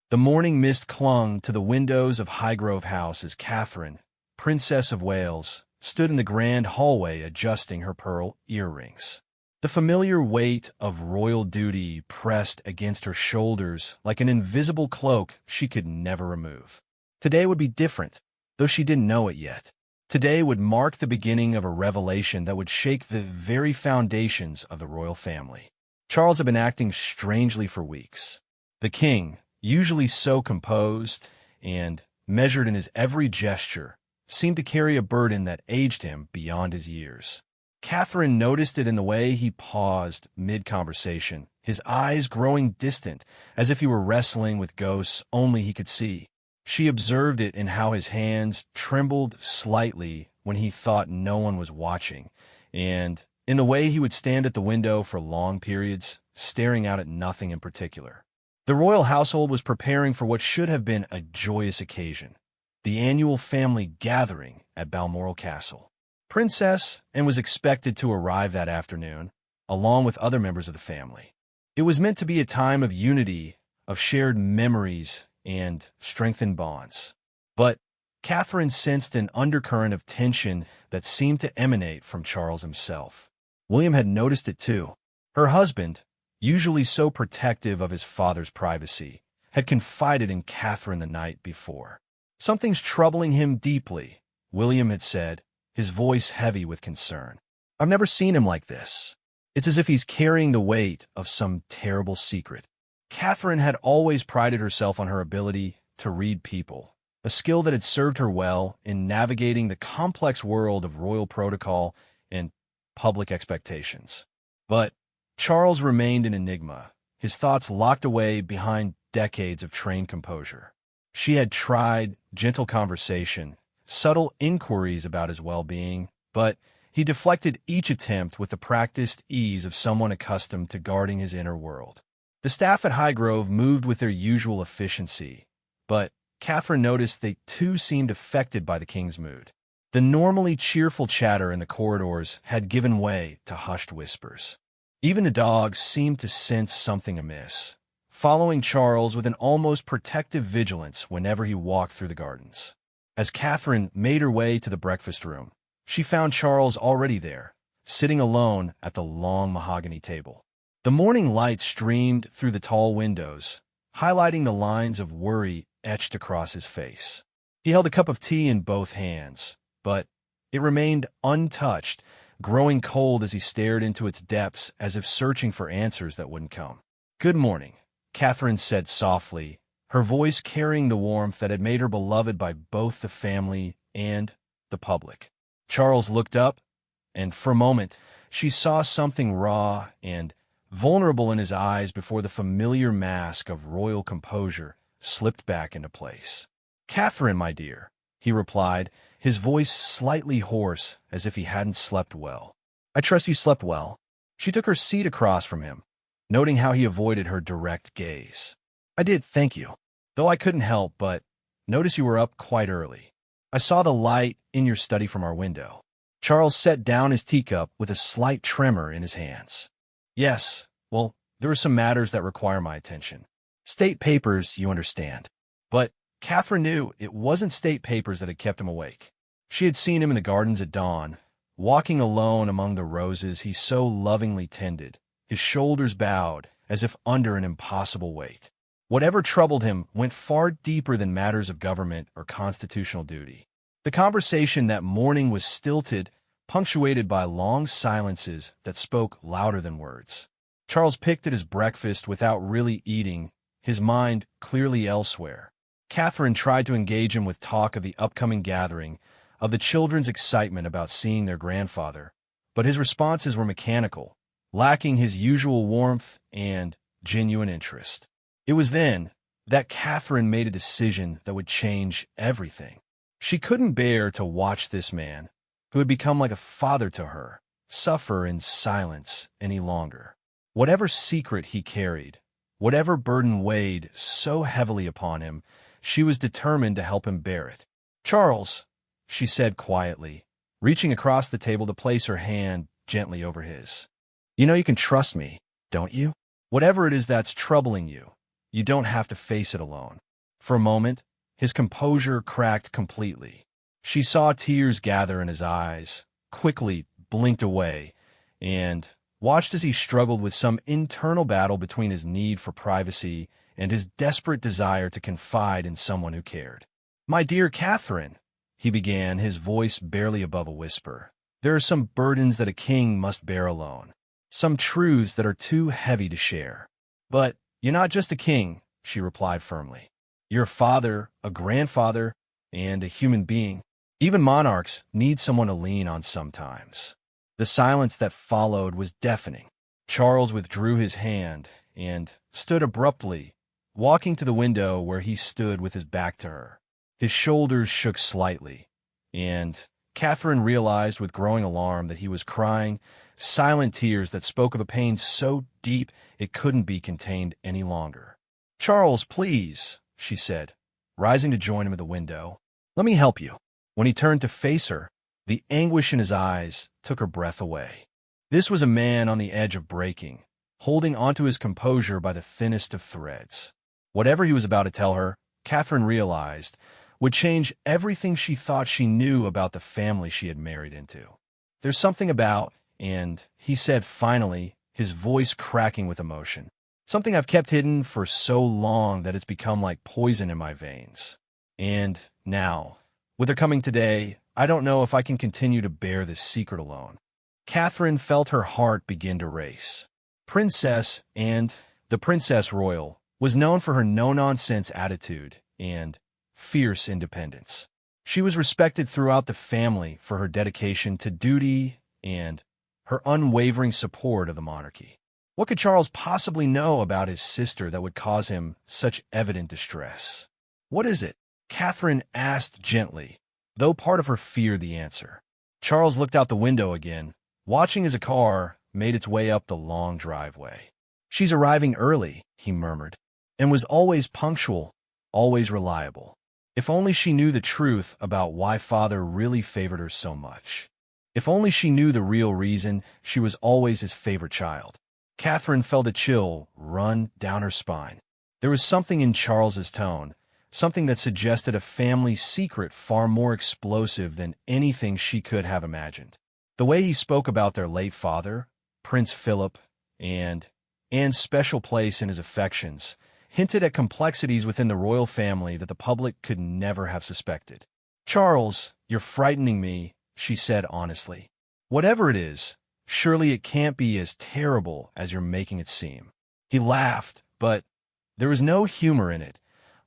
The morning mist clung to the windows of Highgrove House as Catherine, Princess of Wales, stood in the grand hallway adjusting her pearl earrings. The familiar weight of royal duty pressed against her shoulders like an invisible cloak she could never remove. Today would be different, though she didn't know it yet. Today would mark the beginning of a revelation that would shake the very foundations of the royal family. Charles had been acting strangely for weeks. The king, usually so composed and measured in his every gesture, seemed to carry a burden that aged him beyond his years. Catherine noticed it in the way he paused mid-conversation, his eyes growing distant, as if he were wrestling with ghosts only he could see. She observed it in how his hands trembled slightly when he thought no one was watching, and in the way he would stand at the window for long periods, staring out at nothing in particular. The royal household was preparing for what should have been a joyous occasion, the annual family gathering at Balmoral Castle. Princess Anne was expected to arrive that afternoon, along with other members of the family. It was meant to be a time of unity, of shared memories, and strengthened bonds. But Catherine sensed an undercurrent of tension that seemed to emanate from Charles himself. William had noticed it too. Her husband, usually so protective of his father's privacy, had confided in Catherine the night before. "Something's troubling him deeply," William had said, his voice heavy with concern. "I've never seen him like this. It's as if he's carrying the weight of some terrible secret." Catherine had always prided herself on her ability to read people, a skill that had served her well in navigating the complex world of royal protocol and public expectations. But Charles remained an enigma, his thoughts locked away behind decades of trained composure. She had tried gentle conversation, subtle inquiries about his well-being, but he deflected each attempt with the practiced ease of someone accustomed to guarding his inner world. The staff at Highgrove moved with their usual efficiency, but Catherine noticed they too seemed affected by the king's mood. The normally cheerful chatter in the corridors had given way to hushed whispers. Even the dogs seemed to sense something amiss, following Charles with an almost protective vigilance whenever he walked through the gardens. As Catherine made her way to the breakfast room, she found Charles already there, sitting alone at the long mahogany table. The morning light streamed through the tall windows, highlighting the lines of worry etched across his face. He held a cup of tea in both hands, but it remained untouched, growing cold as he stared into its depths as if searching for answers that wouldn't come. "Good morning," Catherine said softly, her voice carrying the warmth that had made her beloved by both the family and the public. Charles looked up, and for a moment she saw something raw and vulnerable in his eyes before the familiar mask of royal composure slipped back into place. "Catherine, my dear," he replied, his voice slightly hoarse as if he hadn't slept well. "I trust you slept well." She took her seat across from him, noting how he avoided her direct gaze. "I did, thank you. Though I couldn't help but notice you were up quite early. I saw the light in your study from our window." Charles set down his teacup with a slight tremor in his hands. "Yes, well, there are some matters that require my attention. State papers, you understand." But Catherine knew it wasn't state papers that had kept him awake. She had seen him in the gardens at dawn, walking alone among the roses he so lovingly tended, his shoulders bowed as if under an impossible weight. Whatever troubled him went far deeper than matters of government or constitutional duty. The conversation that morning was stilted, punctuated by long silences that spoke louder than words. Charles picked at his breakfast without really eating, his mind clearly elsewhere. Catherine tried to engage him with talk of the upcoming gathering, of the children's excitement about seeing their grandfather, but his responses were mechanical, lacking his usual warmth and genuine interest. It was then that Catherine made a decision that would change everything. She couldn't bear to watch this man, who had become like a father to her, suffer in silence any longer. Whatever secret he carried, whatever burden weighed so heavily upon him, she was determined to help him bear it. "Charles," she said quietly, reaching across the table to place her hand gently over his. "You know you can trust me, don't you? Whatever it is that's troubling you, You don't have to face it alone. For a moment, his composure cracked completely. She saw tears gather in his eyes, quickly blinked away, and watched as he struggled with some internal battle between his need for privacy and his desperate desire to confide in someone who cared. "My dear Catherine," he began, his voice barely above a whisper, "there are some burdens that a king must bear alone, some truths that are too heavy to share." "But you're not just a king," she replied firmly. "You're a father, a grandfather, and a human being. Even monarchs need someone to lean on sometimes." The silence that followed was deafening. Charles withdrew his hand and stood abruptly, walking to the window where he stood with his back to her. His shoulders shook slightly, and Catherine realized with growing alarm that he was crying, silent tears that spoke of a pain so deep it couldn't be contained any longer. "Charles, please," she said, rising to join him at the window. "Let me help you." When he turned to face her, the anguish in his eyes took her breath away. This was a man on the edge of breaking, holding onto his composure by the thinnest of threads. Whatever he was about to tell her, Catherine realized, would change everything she thought she knew about the family she had married into. "There's something about," and he said finally, his voice cracking with emotion, "something I've kept hidden for so long that it's become like poison in my veins. And now, with her coming today, I don't know if I can continue to bear this secret alone." Catherine felt her heart begin to race. Princess and the Princess Royal was known for her no-nonsense attitude and fierce independence. She was respected throughout the family for her dedication to duty and her unwavering support of the monarchy. What could Charles possibly know about his sister that would cause him such evident distress? "What is it?" Catherine asked gently, though part of her feared the answer. Charles looked out the window again, watching as a car made its way up the long driveway. "She's arriving early," he murmured, "and was always punctual, always reliable. If only she knew the truth about why Father really favored her so much. If only she knew the real reason she was always his favorite child." Catherine felt a chill run down her spine. There was something in Charles's tone, something that suggested a family secret far more explosive than anything she could have imagined. The way he spoke about their late father, Prince Philip, and Anne's special place in his affections, hinted at complexities within the royal family that the public could never have suspected. "Charles, you're frightening me," she said honestly. "Whatever it is, surely it can't be as terrible as you're making it seem." He laughed, but there was no humor in it,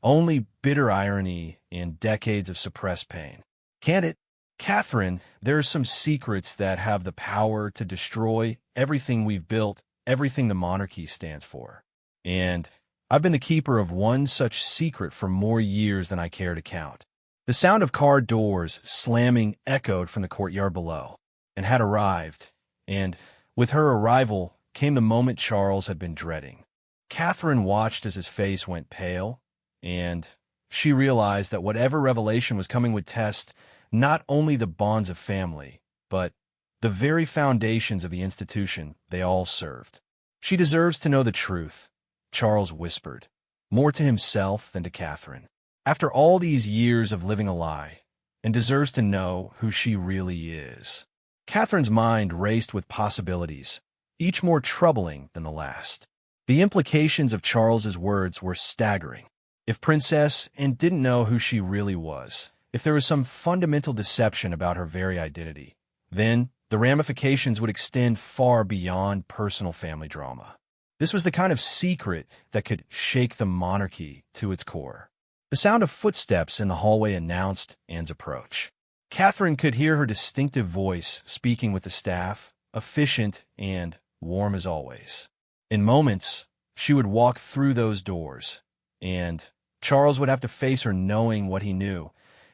only bitter irony and decades of suppressed pain. "Can't it? Catherine, there are some secrets that have the power to destroy everything we've built, everything the monarchy stands for. And I've been the keeper of one such secret for more years than I care to count." The sound of car doors slamming echoed from the courtyard below, and had arrived, and with her arrival came the moment Charles had been dreading. Catherine watched as his face went pale, and she realized that whatever revelation was coming would test not only the bonds of family, but the very foundations of the institution they all served. "She deserves to know the truth," Charles whispered, more to himself than to Catherine. "After all these years of living a lie, and deserves to know who she really is." Catherine's mind raced with possibilities, each more troubling than the last. The implications of Charles's words were staggering. If Princess Anne didn't know who she really was, if there was some fundamental deception about her very identity, then the ramifications would extend far beyond personal family drama. This was the kind of secret that could shake the monarchy to its core. The sound of footsteps in the hallway announced Anne's approach. Catherine could hear her distinctive voice speaking with the staff, efficient and warm as always. In moments, she would walk through those doors, and Charles would have to face her knowing what he knew,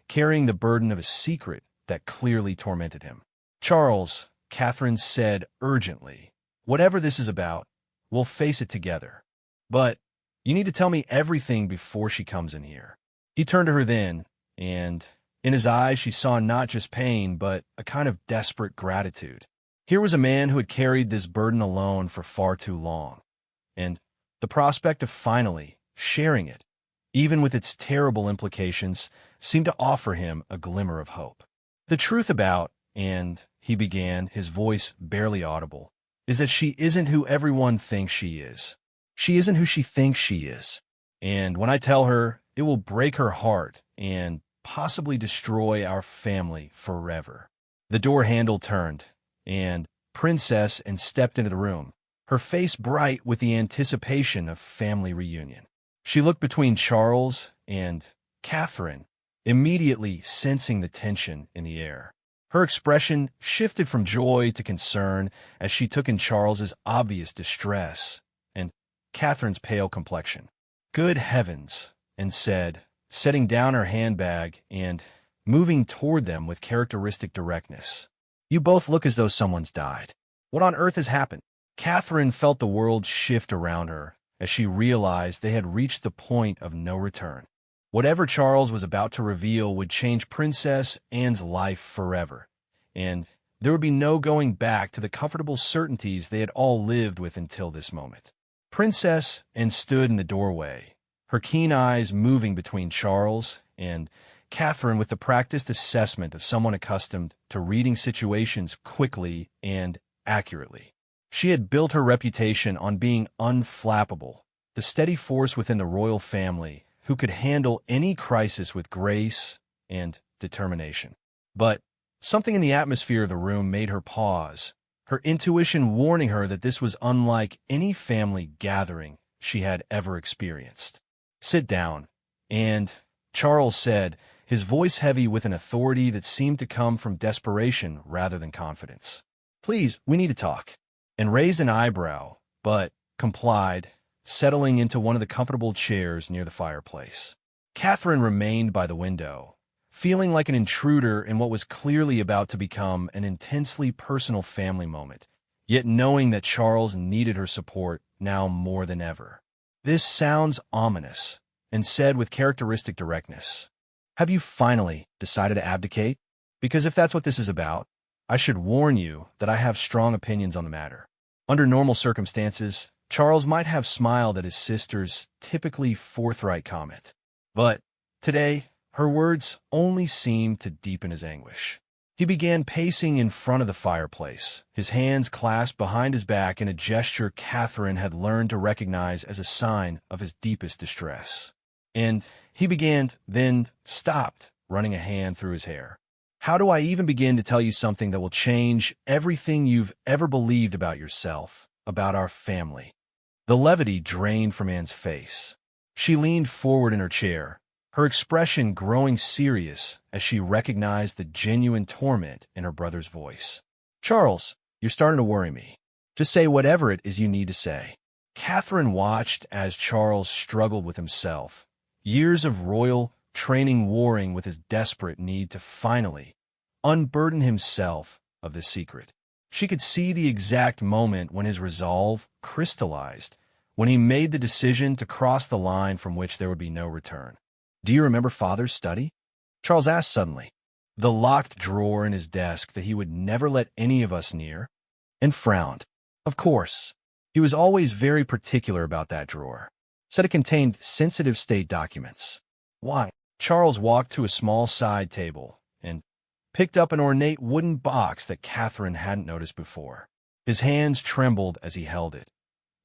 carrying the burden of a secret that clearly tormented him. "Charles," Catherine said urgently, "whatever this is about, we'll face it together. But you need to tell me everything before she comes in here." He turned to her then, and in his eyes she saw not just pain, but a kind of desperate gratitude. Here was a man who had carried this burden alone for far too long, and the prospect of finally sharing it, even with its terrible implications, seemed to offer him a glimmer of hope. The truth about, and he began, his voice barely audible, is that she isn't who everyone thinks she is. She isn't who she thinks she is. And when I tell her, it will break her heart and possibly destroy our family forever. The door handle turned, and Princess and stepped into the room, her face bright with the anticipation of family reunion. She looked between Charles and Catherine, immediately sensing the tension in the air. Her expression shifted from joy to concern as she took in Charles's obvious distress and Catherine's pale complexion. "Good heavens," and said, setting down her handbag and moving toward them with characteristic directness. "You both look as though someone's died. What on earth has happened?" Catherine felt the world shift around her as she realized they had reached the point of no return. Whatever Charles was about to reveal would change Princess Anne's life forever, and there would be no going back to the comfortable certainties they had all lived with until this moment. Princess Anne stood in the doorway, her keen eyes moving between Charles and Catherine with the practiced assessment of someone accustomed to reading situations quickly and accurately. She had built her reputation on being unflappable, the steady force within the royal family who could handle any crisis with grace and determination. But something in the atmosphere of the room made her pause, her intuition warning her that this was unlike any family gathering she had ever experienced. "Sit down," and Charles said, his voice heavy with an authority that seemed to come from desperation rather than confidence. "Please, we need to talk," and raised an eyebrow, but complied, settling into one of the comfortable chairs near the fireplace. Catherine remained by the window, feeling like an intruder in what was clearly about to become an intensely personal family moment, yet knowing that Charles needed her support now more than ever. "This sounds ominous," and said with characteristic directness, "Have you finally decided to abdicate? Because if that's what this is about, I should warn you that I have strong opinions on the matter." Under normal circumstances, Charles might have smiled at his sister's typically forthright comment. But today, her words only seemed to deepen his anguish. He began pacing in front of the fireplace, his hands clasped behind his back in a gesture Catherine had learned to recognize as a sign of his deepest distress. And he began, then stopped, running a hand through his hair. "How do I even begin to tell you something that will change everything you've ever believed about yourself, about our family?" The levity drained from Anne's face. She leaned forward in her chair, her expression growing serious as she recognized the genuine torment in her brother's voice. "Charles, you're starting to worry me. Just say whatever it is you need to say." Catherine watched as Charles struggled with himself, years of royal training warring with his desperate need to finally unburden himself of this secret. She could see the exact moment when his resolve crystallized, when he made the decision to cross the line from which there would be no return. "Do you remember Father's study?" Charles asked suddenly. "The locked drawer in his desk that he would never let any of us near?" And frowned. Of course. He was always very particular about that drawer. Said it contained sensitive state documents. "Why?" Charles walked to a small side table and picked up an ornate wooden box that Catherine hadn't noticed before. His hands trembled as he held it,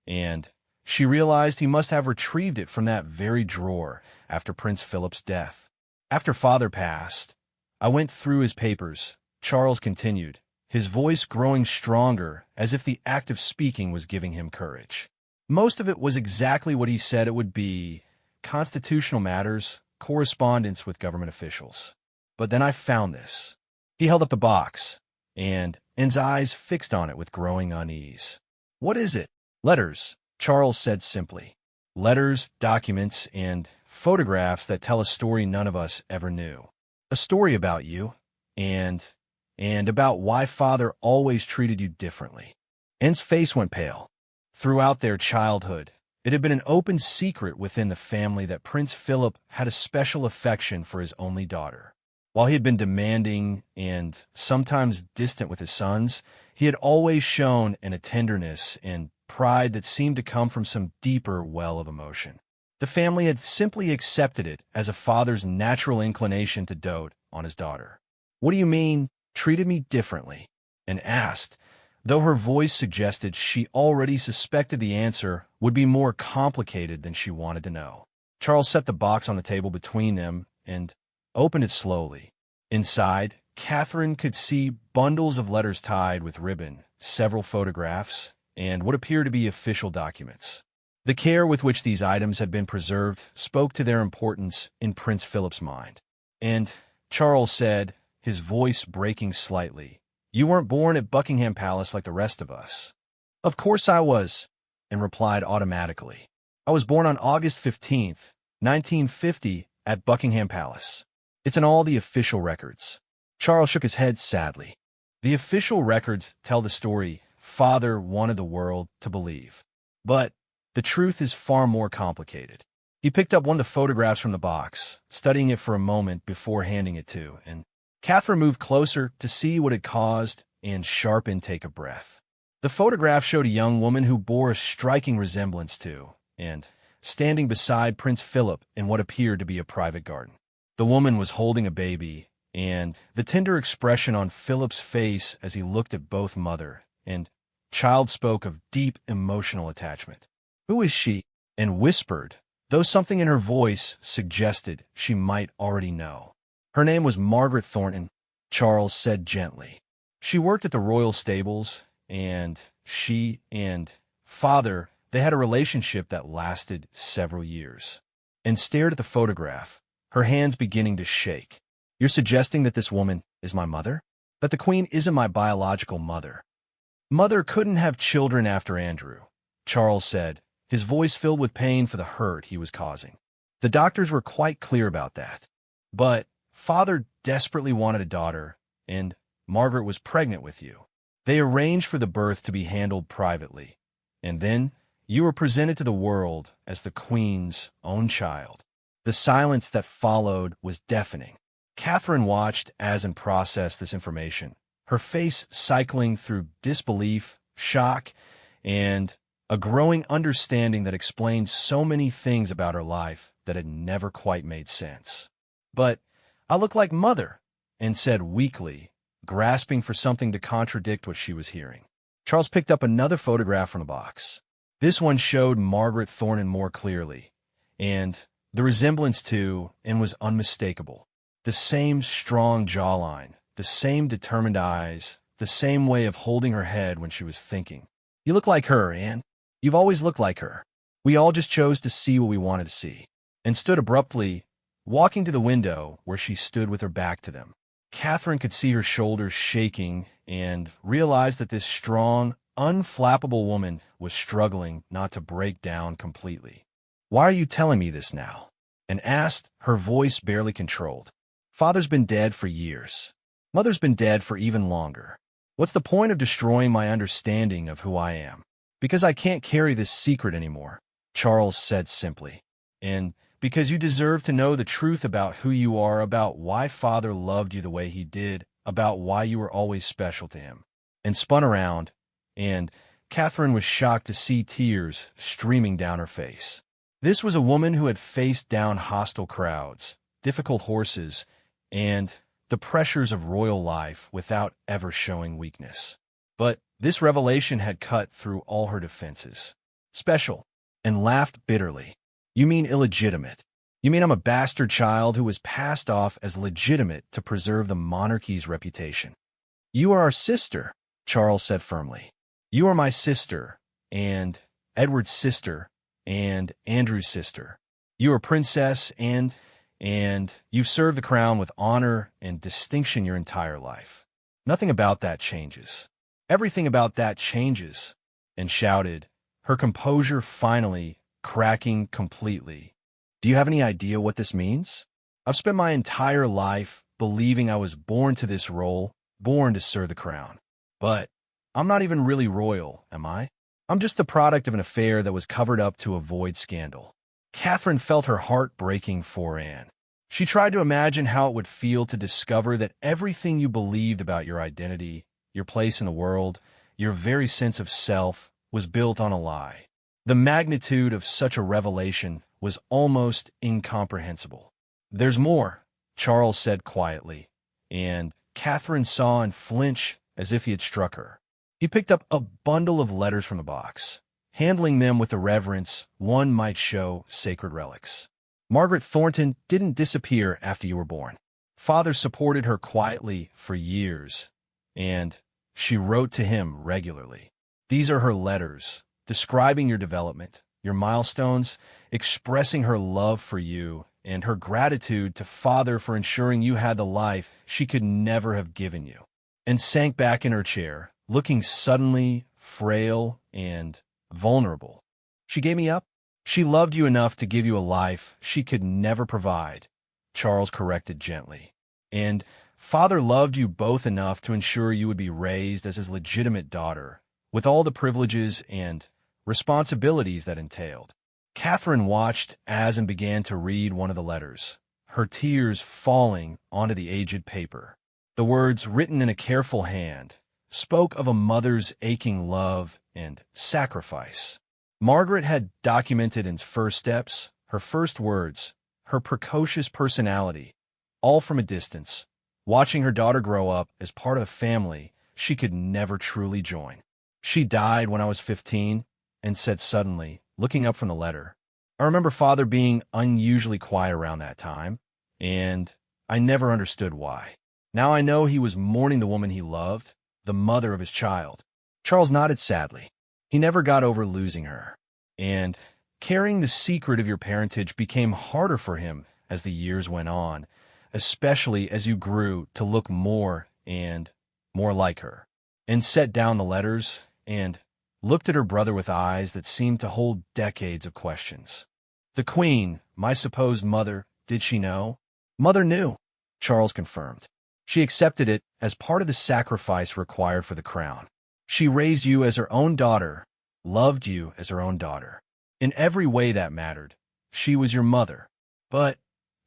and she realized he must have retrieved it from that very drawer after Prince Philip's death. "After Father passed, I went through his papers," Charles continued, his voice growing stronger as if the act of speaking was giving him courage. "Most of it was exactly what he said it would be: constitutional matters, correspondence with government officials. But then I found this." He held up the box, and Anne's eyes fixed on it with growing unease. "What is it?" "Letters," Charles said simply. "Letters, documents, and photographs that tell a story none of us ever knew. A story about you, and about why Father always treated you differently." Anne's face went pale. Throughout their childhood, it had been an open secret within the family that Prince Philip had a special affection for his only daughter. While he had been demanding and sometimes distant with his sons, he had always shown a tenderness and pride that seemed to come from some deeper well of emotion. The family had simply accepted it as a father's natural inclination to dote on his daughter. "What do you mean, treated me differently?" and asked, though her voice suggested she already suspected the answer would be more complicated than she wanted to know. Charles set the box on the table between them and opened it slowly. Inside, Catherine could see bundles of letters tied with ribbon, several photographs, and what appeared to be official documents. The care with which these items had been preserved spoke to their importance in Prince Philip's mind. "And," Charles said, his voice breaking slightly, "you weren't born at Buckingham Palace like the rest of us." "Of course I was," and replied automatically. "I was born on August 15th, 1950, at Buckingham Palace. It's in all the official records." Charles shook his head sadly. "The official records tell the story Father wanted the world to believe. But the truth is far more complicated." He picked up one of the photographs from the box, studying it for a moment before handing it to, and Catherine moved closer to see what had caused a sharp intake of breath. The photograph showed a young woman who bore a striking resemblance to, and standing beside Prince Philip in what appeared to be a private garden. The woman was holding a baby, and the tender expression on Philip's face as he looked at both mother and child spoke of deep emotional attachment. "Who is she?" and whispered, though something in her voice suggested she might already know. "Her name was Margaret Thornton," Charles said gently. "She worked at the royal stables, and she and Father, they had a relationship that lasted several years." And stared at the photograph, her hands beginning to shake. "You're suggesting that this woman is my mother? That the Queen isn't my biological mother?" "Mother couldn't have children after Andrew," Charles said, his voice filled with pain for the hurt he was causing. "The doctors were quite clear about that. But Father desperately wanted a daughter, and Margaret was pregnant with you. They arranged for the birth to be handled privately, and then you were presented to the world as the Queen's own child." The silence that followed was deafening. Catherine watched as and processed this information, her face cycling through disbelief, shock, and a growing understanding that explained so many things about her life that had never quite made sense. "But I look like Mother," and said weakly, grasping for something to contradict what she was hearing. Charles picked up another photograph from the box. This one showed Margaret Thornton more clearly, and the resemblance to and was unmistakable. The same strong jawline, the same determined eyes, the same way of holding her head when she was thinking. "You look like her, Anne. You've always looked like her. We all just chose to see what we wanted to see." And stood abruptly, walking to the window where she stood with her back to them. Catherine could see her shoulders shaking and realized that this strong, unflappable woman was struggling not to break down completely. "Why are you telling me this now?" and asked, her voice barely controlled. "Father's been dead for years. Mother's been dead for even longer. What's the point of destroying my understanding of who I am? Because I can't carry this secret anymore," Charles said simply. "And because you deserve to know the truth about who you are, about why Father loved you the way he did, about why you were always special to him." And spun around, and Catherine was shocked to see tears streaming down her face. This was a woman who had faced down hostile crowds, difficult horses, and the pressures of royal life without ever showing weakness. But this revelation had cut through all her defenses. "Special," and laughed bitterly. "You mean illegitimate. You mean I'm a bastard child who was passed off as legitimate to preserve the monarchy's reputation." "You are our sister," Charles said firmly. "You are my sister, and Edward's sister, and Andrew's sister. You are princess, and you've served the crown with honor and distinction your entire life. Nothing about that changes. Everything about that changes," and shouted, her composure finally cracking completely. "Do you have any idea what this means? I've spent my entire life believing I was born to this role, born to serve the crown. But I'm not even really royal, am I? I'm just the product of an affair that was covered up to avoid scandal." Catherine felt her heart breaking for Anne. She tried to imagine how it would feel to discover that everything you believed about your identity, your place in the world, your very sense of self, was built on a lie. The magnitude of such a revelation was almost incomprehensible. "There's more," Charles said quietly, and Catherine saw and flinched as if he had struck her. He picked up a bundle of letters from the box, handling them with a reverence one might show sacred relics. "Margaret Thornton didn't disappear after you were born. Father supported her quietly for years, and she wrote to him regularly. These are her letters, describing your development, your milestones, expressing her love for you, and her gratitude to Father for ensuring you had the life she could never have given you," and sank back in her chair, looking suddenly frail and vulnerable. "She gave me up? She loved you enough to give you a life she could never provide," Charles corrected gently. "And Father loved you both enough to ensure you would be raised as his legitimate daughter, with all the privileges and responsibilities that entailed." Catherine watched as and began to read one of the letters, her tears falling onto the aged paper. The words, written in a careful hand, spoke of a mother's aching love and sacrifice. Margaret had documented in first steps, her first words, her precocious personality, all from a distance, watching her daughter grow up as part of a family she could never truly join. "She died when I was 15, and said suddenly, looking up from the letter, "I remember Father being unusually quiet around that time, and I never understood why. Now I know he was mourning the woman he loved, the mother of his child." Charles nodded sadly. He never got over losing her, and carrying the secret of your parentage became harder for him as the years went on, especially as you grew to look more and more like her. And set down the letters and looked at her brother with eyes that seemed to hold decades of questions. "The Queen, my supposed mother, did she know?" "Mother knew," Charles confirmed. "She accepted it as part of the sacrifice required for the crown. She raised you as her own daughter, loved you as her own daughter. In every way that mattered, she was your mother, but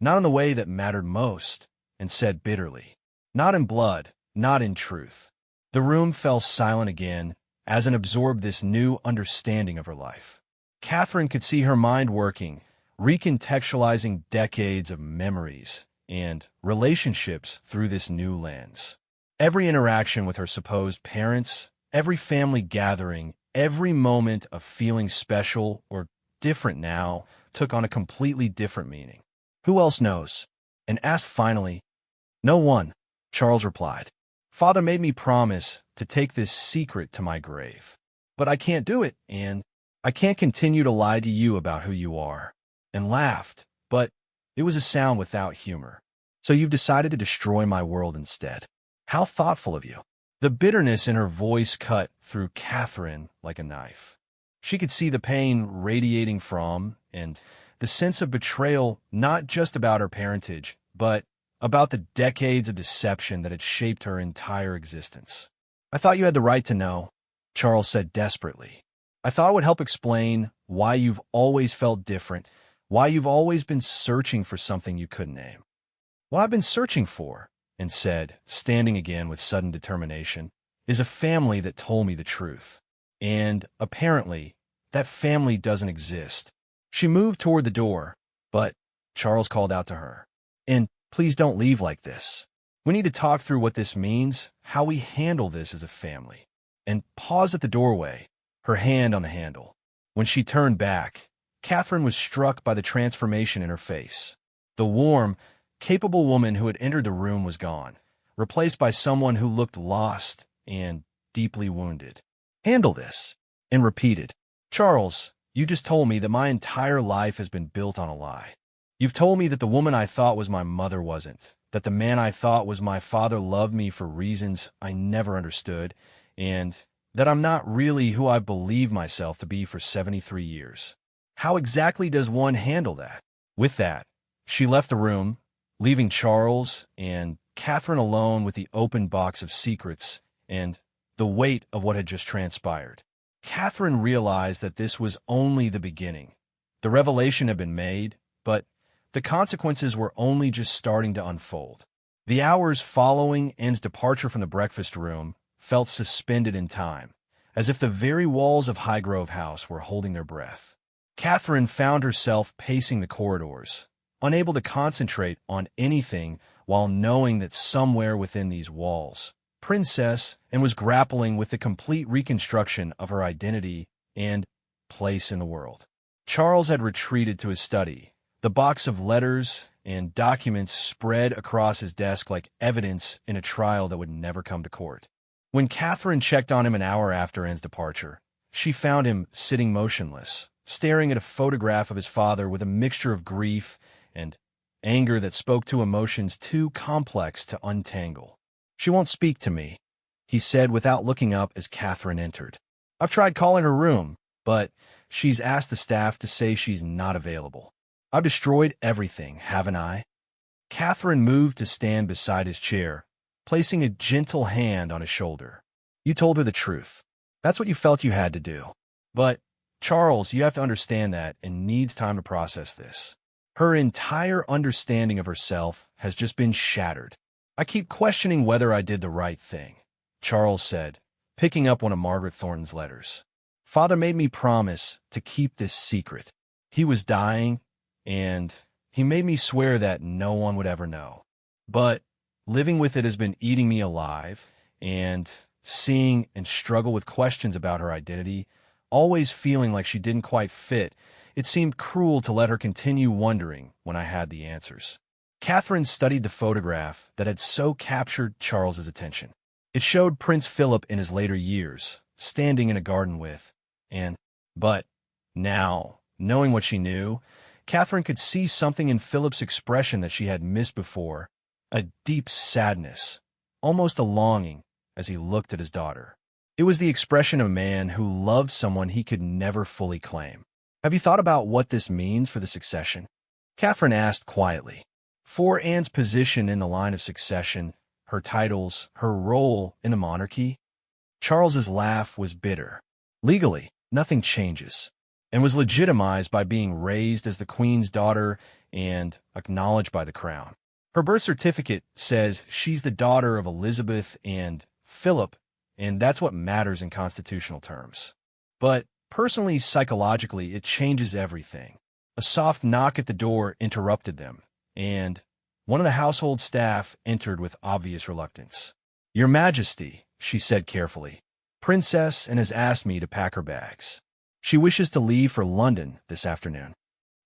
not in the way that mattered most," and said bitterly, "not in blood, not in truth." The room fell silent again as it absorbed this new understanding of her life. Catherine could see her mind working, recontextualizing decades of memories and relationships through this new lens. Every interaction with her supposed parents, every family gathering, every moment of feeling special or different now took on a completely different meaning. "Who else knows?" and asked finally. "No one," Charles replied. "Father made me promise to take this secret to my grave. But I can't do it, and I can't continue to lie to you about who you are," and laughed, but it was a sound without humor. "So you've decided to destroy my world instead. How thoughtful of you." The bitterness in her voice cut through Catherine like a knife. She could see the pain radiating from, and the sense of betrayal not just about her parentage, but about the decades of deception that had shaped her entire existence. "I thought you had the right to know," Charles said desperately. "I thought it would help explain why you've always felt different, why you've always been searching for something you couldn't name." "What I've been searching for," and said, standing again with sudden determination, "is a family that told me the truth. And apparently, that family doesn't exist." She moved toward the door, but Charles called out to her, "And please don't leave like this. We need to talk through what this means, how we handle this as a family." And paused at the doorway, her hand on the handle. When she turned back, Catherine was struck by the transformation in her face. The warm, capable woman who had entered the room was gone, replaced by someone who looked lost and deeply wounded. "Handle this," and repeated, "Charles, you just told me that my entire life has been built on a lie. You've told me that the woman I thought was my mother wasn't, that the man I thought was my father loved me for reasons I never understood, and that I'm not really who I believed myself to be for 73 years. How exactly does one handle that?" With that, she left the room, leaving Charles and Catherine alone with the open box of secrets and the weight of what had just transpired. Catherine realized that this was only the beginning. The revelation had been made, but the consequences were only just starting to unfold. The hours following Anne's departure from the breakfast room felt suspended in time, as if the very walls of Highgrove House were holding their breath. Catherine found herself pacing the corridors, unable to concentrate on anything while knowing that somewhere within these walls, Princess and was grappling with the complete reconstruction of her identity and place in the world. Charles had retreated to his study, the box of letters and documents spread across his desk like evidence in a trial that would never come to court. When Catherine checked on him an hour after Anne's departure, she found him sitting motionless, staring at a photograph of his father with a mixture of grief and anger that spoke to emotions too complex to untangle. "She won't speak to me," he said without looking up as Catherine entered. "I've tried calling her room, but she's asked the staff to say she's not available. I've destroyed everything, haven't I?" Catherine moved to stand beside his chair, placing a gentle hand on his shoulder. "You told her the truth. That's what you felt you had to do. But, Charles, you have to understand that and needs time to process this. Her entire understanding of herself has just been shattered. I keep questioning whether I did the right thing," Charles said, picking up one of Margaret Thornton's letters. "Father made me promise to keep this secret. He was dying, and he made me swear that no one would ever know. But living with it has been eating me alive, and seeing and struggle with questions about her identity, always feeling like she didn't quite fit, it seemed cruel to let her continue wondering when I had the answers." Catherine studied the photograph that had so captured Charles's attention. It showed Prince Philip in his later years, standing in a garden with Anne. But now, knowing what she knew, Catherine could see something in Philip's expression that she had missed before, a deep sadness, almost a longing, as he looked at his daughter. It was the expression of a man who loved someone he could never fully claim. "Have you thought about what this means for the succession?" Catherine asked quietly. For Anne's position in the line of succession, her titles, her role in the monarchy, Charles's laugh was bitter. "Legally, nothing changes," and was legitimized by being raised as the Queen's daughter and acknowledged by the crown. Her birth certificate says she's the daughter of Elizabeth and Philip, and that's what matters in constitutional terms. But personally, psychologically, it changes everything. A soft knock at the door interrupted them, and one of the household staff entered with obvious reluctance. "Your Majesty," she said carefully, "Princess and has asked me to pack her bags. She wishes to leave for London this afternoon."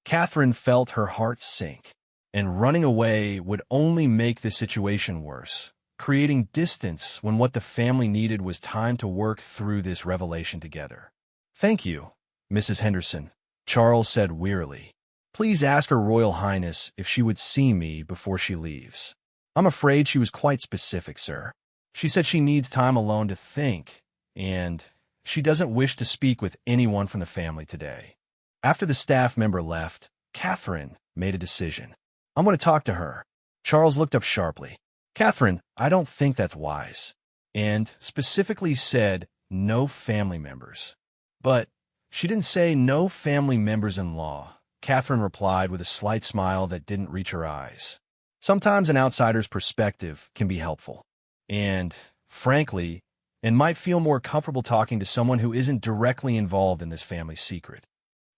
Catherine felt her heart sink, and running away would only make the situation worse, creating distance when what the family needed was time to work through this revelation together. "Thank you, Mrs. Henderson," Charles said wearily. "Please ask Her Royal Highness if she would see me before she leaves." "I'm afraid she was quite specific, sir. She said she needs time alone to think, and she doesn't wish to speak with anyone from the family today." After the staff member left, Catherine made a decision. "I'm going to talk to her." Charles looked up sharply. "Catherine, I don't think that's wise," and specifically said no family members. "But she didn't say no family members-in-law," Catherine replied with a slight smile that didn't reach her eyes. "Sometimes an outsider's perspective can be helpful. And, frankly, and might feel more comfortable talking to someone who isn't directly involved in this family's secret."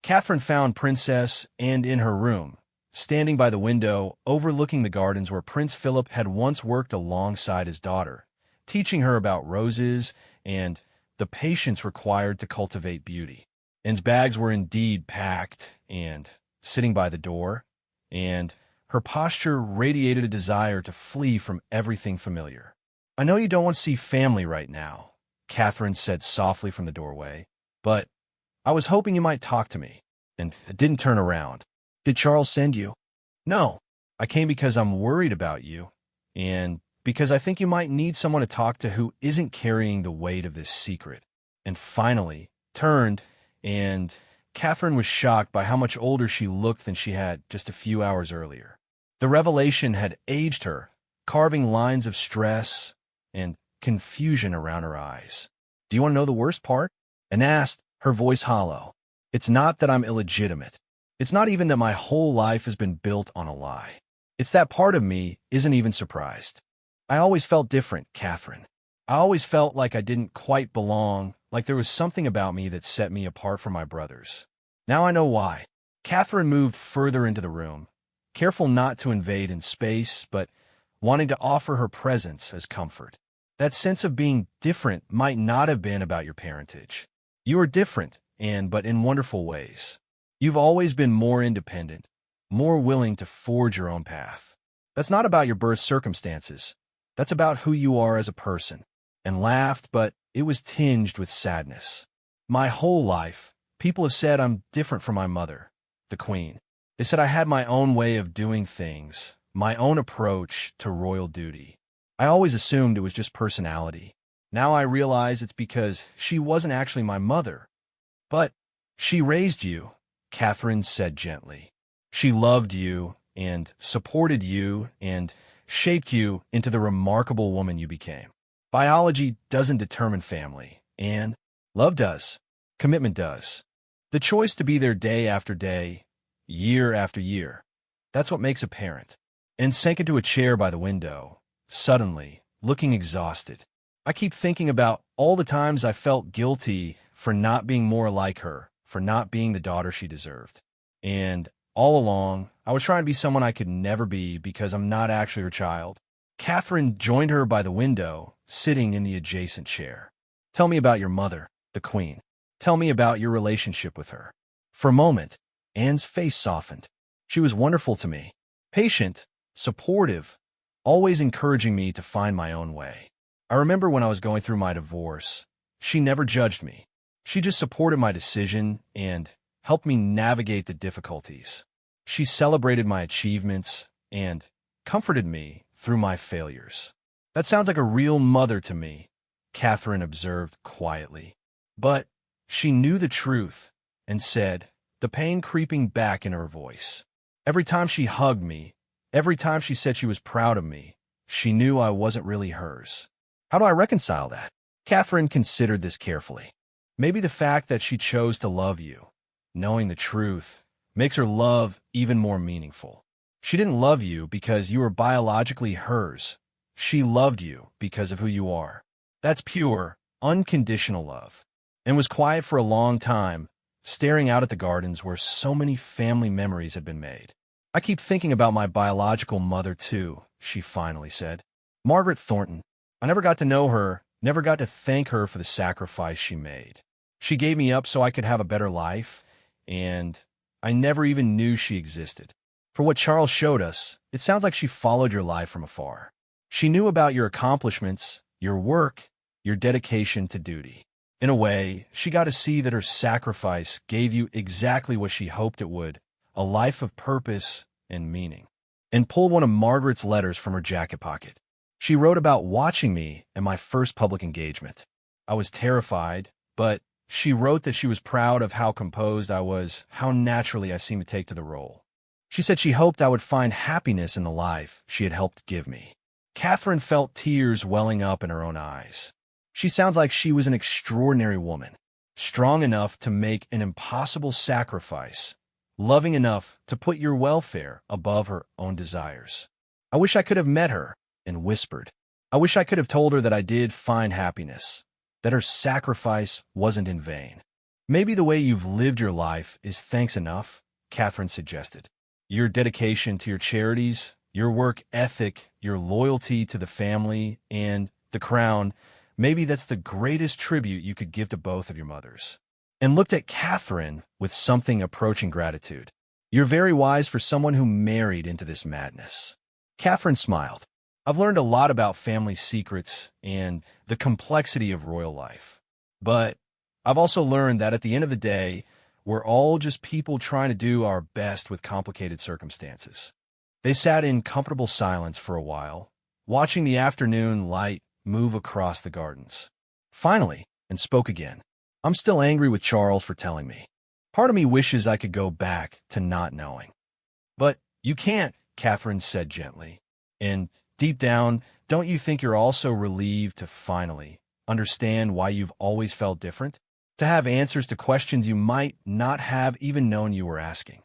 Catherine found Princess and in her room, standing by the window overlooking the gardens where Prince Philip had once worked alongside his daughter, teaching her about roses and the patience required to cultivate beauty. Anne's bags were indeed packed and sitting by the door, and her posture radiated a desire to flee from everything familiar. "I know you don't want to see family right now," Catherine said softly from the doorway, "but I was hoping you might talk to me." And I didn't turn around. "Did Charles send you?" "No. I came because I'm worried about you, and because I think you might need someone to talk to who isn't carrying the weight of this secret." And finally turned, and Catherine was shocked by how much older she looked than she had just a few hours earlier. The revelation had aged her, carving lines of stress and confusion around her eyes. "Do you want to know the worst part?" Anne asked, her voice hollow. "It's not that I'm illegitimate. It's not even that my whole life has been built on a lie. It's that part of me isn't even surprised. I always felt different, Catherine. I always felt like I didn't quite belong, like there was something about me that set me apart from my brothers. Now I know why. Catherine moved further into the room, careful not to invade in space, but wanting to offer her presence as comfort. That sense of being different might not have been about your parentage. You are different, but in wonderful ways. You've always been more independent, more willing to forge your own path. That's not about your birth circumstances. That's about who you are as a person. And laughed, but it was tinged with sadness. My whole life, people have said I'm different from my mother, the Queen. They said I had my own way of doing things, my own approach to royal duty. I always assumed it was just personality. Now I realize it's because she wasn't actually my mother. But she raised you, Catherine said gently. She loved you and supported you and shaped you into the remarkable woman you became. Biology doesn't determine family, and love does. Commitment does. The choice to be there day after day, year after year. That's what makes a parent. And sank into a chair by the window, suddenly, looking exhausted. I keep thinking about all the times I felt guilty for not being more like her, for not being the daughter she deserved. And all along, I was trying to be someone I could never be because I'm not actually her child. Catherine joined her by the window, sitting in the adjacent chair. Tell me about your mother, the Queen. Tell me about your relationship with her. For a moment, Anne's face softened. She was wonderful to me. Patient, supportive, always encouraging me to find my own way. I remember when I was going through my divorce, she never judged me. She just supported my decision and helped me navigate the difficulties. She celebrated my achievements and comforted me through my failures. That sounds like a real mother to me, Catherine observed quietly. But she knew the truth and said, the pain creeping back in her voice. Every time she hugged me, every time she said she was proud of me, she knew I wasn't really hers. How do I reconcile that? Catherine considered this carefully. Maybe the fact that she chose to love you, knowing the truth, makes her love even more meaningful. She didn't love you because you were biologically hers. She loved you because of who you are. That's pure, unconditional love. And was quiet for a long time, staring out at the gardens where so many family memories had been made. I keep thinking about my biological mother too, she finally said. Margaret Thornton. I never got to know her, never got to thank her for the sacrifice she made. She gave me up so I could have a better life, and I never even knew she existed. For what Charles showed us, it sounds like she followed your life from afar. She knew about your accomplishments, your work, your dedication to duty. In a way, she got to see that her sacrifice gave you exactly what she hoped it would, a life of purpose and meaning. And pulled one of Margaret's letters from her jacket pocket. She wrote about watching me in my first public engagement. I was terrified, but she wrote that she was proud of how composed I was, how naturally I seemed to take to the role. She said she hoped I would find happiness in the life she had helped give me. Catherine felt tears welling up in her own eyes. She sounds like she was an extraordinary woman, strong enough to make an impossible sacrifice, loving enough to put your welfare above her own desires. I wish I could have met her and whispered. I wish I could have told her that I did find happiness, that her sacrifice wasn't in vain. Maybe the way you've lived your life is thanks enough, Catherine suggested. Your dedication to your charities, your work ethic, your loyalty to the family, and the crown, maybe that's the greatest tribute you could give to both of your mothers. And looked at Catherine with something approaching gratitude. You're very wise for someone who married into this madness. Catherine smiled. I've learned a lot about family secrets and the complexity of royal life. But I've also learned that at the end of the day, we're all just people trying to do our best with complicated circumstances. They sat in comfortable silence for a while, watching the afternoon light move across the gardens. Finally, and spoke again. I'm still angry with Charles for telling me. Part of me wishes I could go back to not knowing. But you can't, Catherine said gently. And deep down, don't you think you're also relieved to finally understand why you've always felt different? To have answers to questions you might not have even known you were asking.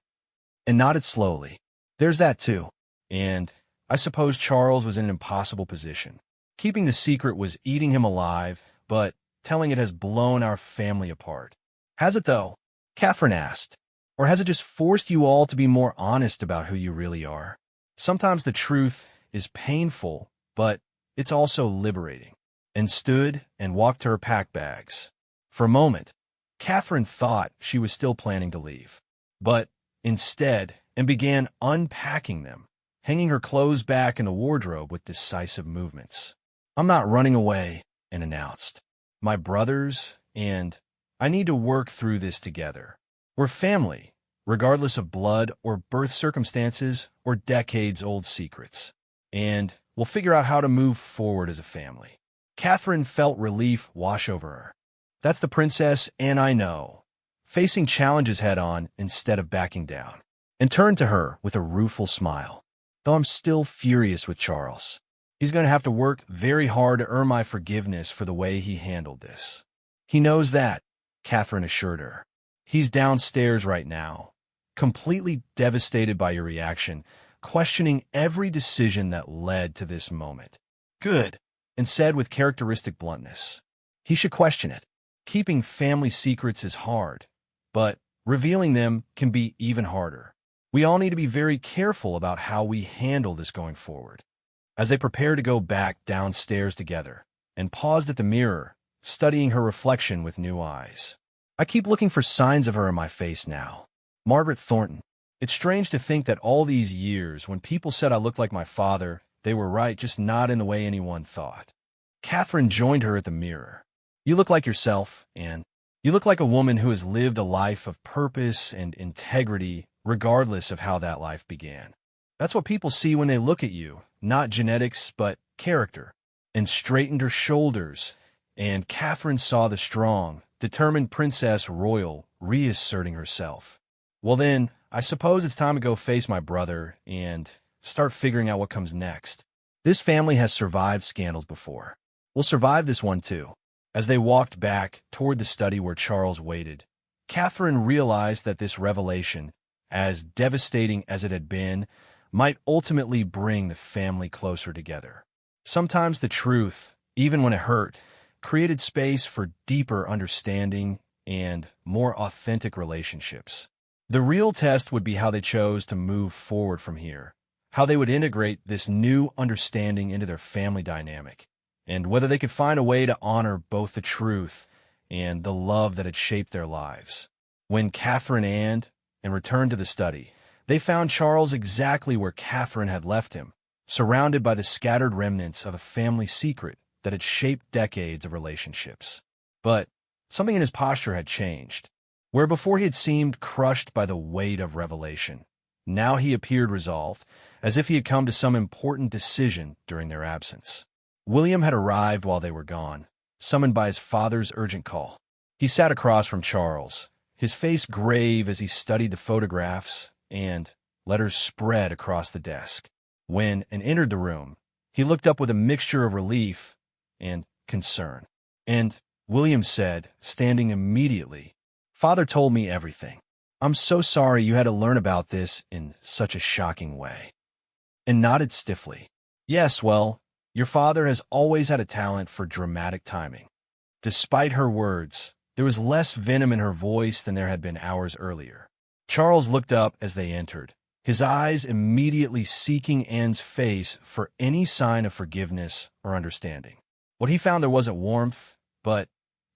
And nodded slowly. There's that too. And I suppose Charles was in an impossible position. Keeping the secret was eating him alive, but telling it has blown our family apart. Has it though? Catherine asked. Or has it just forced you all to be more honest about who you really are? Sometimes the truth is painful, but it's also liberating. And stood and walked to her pack bags. For a moment, Catherine thought she was still planning to leave. But instead, and began unpacking them, hanging her clothes back in the wardrobe with decisive movements. "I'm not running away," and announced. "My brothers and I need to work through this together. We're family, regardless of blood or birth circumstances or decades-old secrets. And we'll figure out how to move forward as a family." Catherine felt relief wash over her. That's the princess, and I know. Facing challenges head-on instead of backing down. And turned to her with a rueful smile. "Though I'm still furious with Charles. He's going to have to work very hard to earn my forgiveness for the way he handled this." "He knows that," Catherine assured her. "He's downstairs right now, completely devastated by your reaction, questioning every decision that led to this moment." "Good," and said with characteristic bluntness. "He should question it. Keeping family secrets is hard, but revealing them can be even harder. We all need to be very careful about how we handle this going forward." As they prepared to go back downstairs together, and paused at the mirror, studying her reflection with new eyes. "I keep looking for signs of her in my face now. Margaret Thornton. It's strange to think that all these years, when people said I looked like my father, they were right, just not in the way anyone thought." Catherine joined her at the mirror. "You look like yourself, Anne. You look like a woman who has lived a life of purpose and integrity, regardless of how that life began. That's what people see when they look at you, not genetics, but character." And straightened her shoulders, and Catherine saw the strong, determined Princess Royal reasserting herself. "Well then, I suppose it's time to go face my brother and start figuring out what comes next. This family has survived scandals before. We'll survive this one too." As they walked back toward the study where Charles waited, Catherine realized that this revelation, as devastating as it had been, might ultimately bring the family closer together. Sometimes the truth, even when it hurt, created space for deeper understanding and more authentic relationships. The real test would be how they chose to move forward from here, how they would integrate this new understanding into their family dynamic, and whether they could find a way to honor both the truth and the love that had shaped their lives. When Catherine and returned to the study, they found Charles exactly where Catherine had left him, surrounded by the scattered remnants of a family secret that had shaped decades of relationships. But something in his posture had changed. Where before he had seemed crushed by the weight of revelation, now he appeared resolved, as if he had come to some important decision during their absence. William had arrived while they were gone, summoned by his father's urgent call. He sat across from Charles, his face grave as he studied the photographs and letters spread across the desk. When and entered the room, he looked up with a mixture of relief and concern. "And," William said, standing immediately, "Father told me everything. I'm so sorry you had to learn about this in such a shocking way." And nodded stiffly. "Yes, well, your father has always had a talent for dramatic timing." Despite her words, there was less venom in her voice than there had been hours earlier. Charles looked up as they entered, his eyes immediately seeking Anne's face for any sign of forgiveness or understanding. What he found there wasn't warmth, but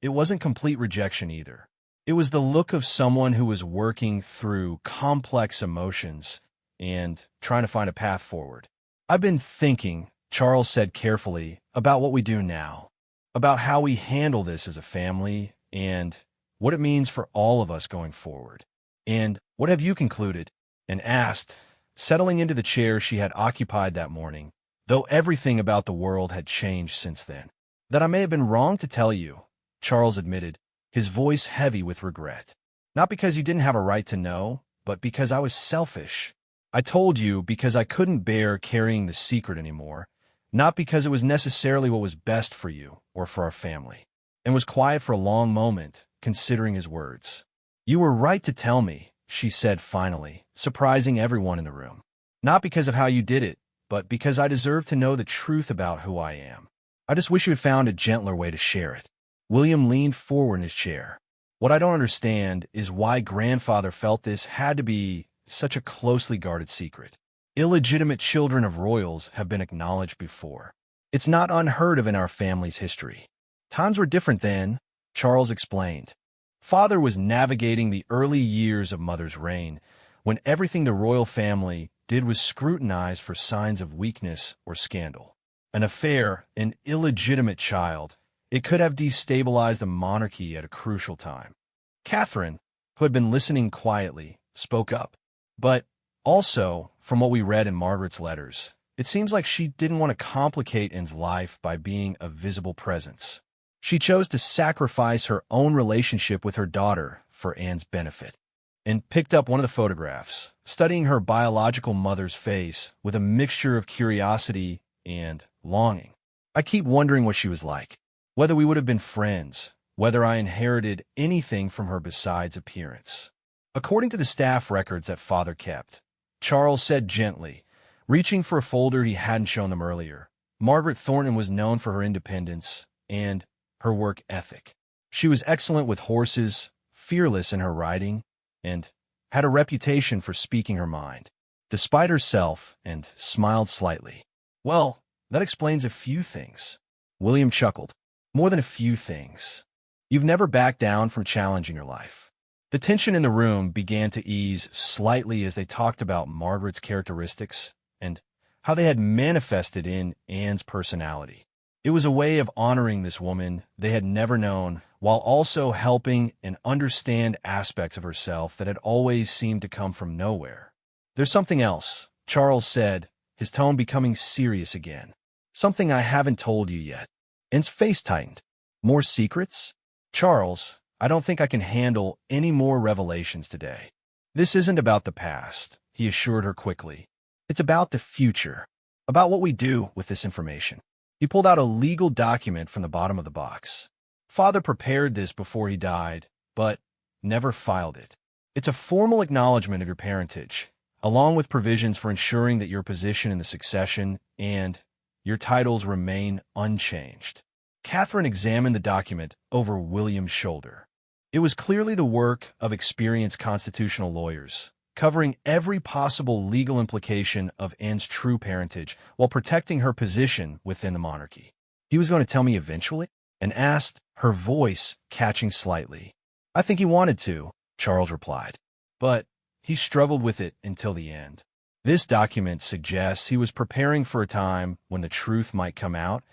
it wasn't complete rejection either. It was the look of someone who was working through complex emotions and trying to find a path forward. "I've been thinking," Charles said carefully, "about what we do now, about how we handle this as a family, and what it means for all of us going forward. And what have you concluded?" And asked, settling into the chair she had occupied that morning, though everything about the world had changed since then. "That I may have been wrong to tell you," Charles admitted, his voice heavy with regret. "Not because you didn't have a right to know, but because I was selfish. I told you because I couldn't bear carrying the secret anymore, not because it was necessarily what was best for you or for our family." And was quiet for a long moment, considering his words. "You were right to tell me," she said finally, surprising everyone in the room. "Not because of how you did it, but because I deserve to know the truth about who I am. I just wish you had found a gentler way to share it." William leaned forward in his chair. What I don't understand is why grandfather felt this had to be such a closely guarded secret. Illegitimate children of royals have been acknowledged before. It's not unheard of in our family's history. Times were different then, Charles explained. Father was navigating the early years of Mother's reign, when everything the royal family did was scrutinized for signs of weakness or scandal. An affair, an illegitimate child, it could have destabilized the monarchy at a crucial time. Catherine, who had been listening quietly, spoke up. But also, from what we read in Margaret's letters, it seems like she didn't want to complicate Anne's life by being a visible presence. She chose to sacrifice her own relationship with her daughter for Anne's benefit, and picked up one of the photographs, studying her biological mother's face with a mixture of curiosity and longing. I keep wondering what she was like, whether we would have been friends, whether I inherited anything from her besides appearance. According to the staff records that Father kept, Charles said gently, reaching for a folder he hadn't shown them earlier, Margaret Thornton was known for her independence and her work ethic. She was excellent with horses, fearless in her riding, and had a reputation for speaking her mind, despite herself, and smiled slightly. Well, that explains a few things. William chuckled. More than a few things. You've never backed down from challenging your life. The tension in the room began to ease slightly as they talked about Margaret's characteristics and how they had manifested in Anne's personality. It was a way of honoring this woman they had never known, while also helping and understand aspects of herself that had always seemed to come from nowhere. There's something else, Charles said, his tone becoming serious again. Something I haven't told you yet. Anne's face tightened. More secrets? Charles, I don't think I can handle any more revelations today. This isn't about the past, he assured her quickly. It's about the future, about what we do with this information. He pulled out a legal document from the bottom of the box. Father prepared this before he died, but never filed it. It's a formal acknowledgement of your parentage, along with provisions for ensuring that your position in the succession and your titles remain unchanged. Catherine examined the document over William's shoulder. It was clearly the work of experienced constitutional lawyers, covering every possible legal implication of Anne's true parentage while protecting her position within the monarchy. He was going to tell me eventually? And asked, her voice catching slightly. I think he wanted to, Charles replied. But he struggled with it until the end. This document suggests he was preparing for a time when the truth might come out,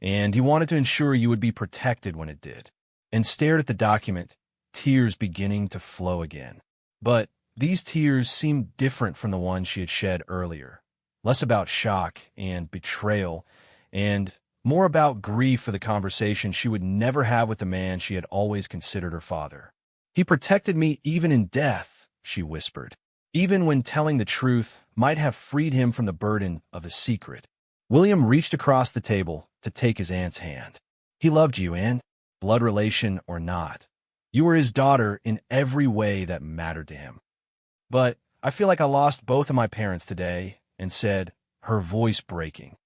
and he wanted to ensure you would be protected when it did. And stared at the document, tears beginning to flow again. But these tears seemed different from the ones she had shed earlier, less about shock and betrayal, and more about grief for the conversation she would never have with the man she had always considered her father. He protected me even in death, she whispered, even when telling the truth might have freed him from the burden of a secret. William reached across the table to take his aunt's hand. He loved you, Anne, blood relation or not. You were his daughter in every way that mattered to him. But I feel like I lost both of my parents today, and said, her voice breaking.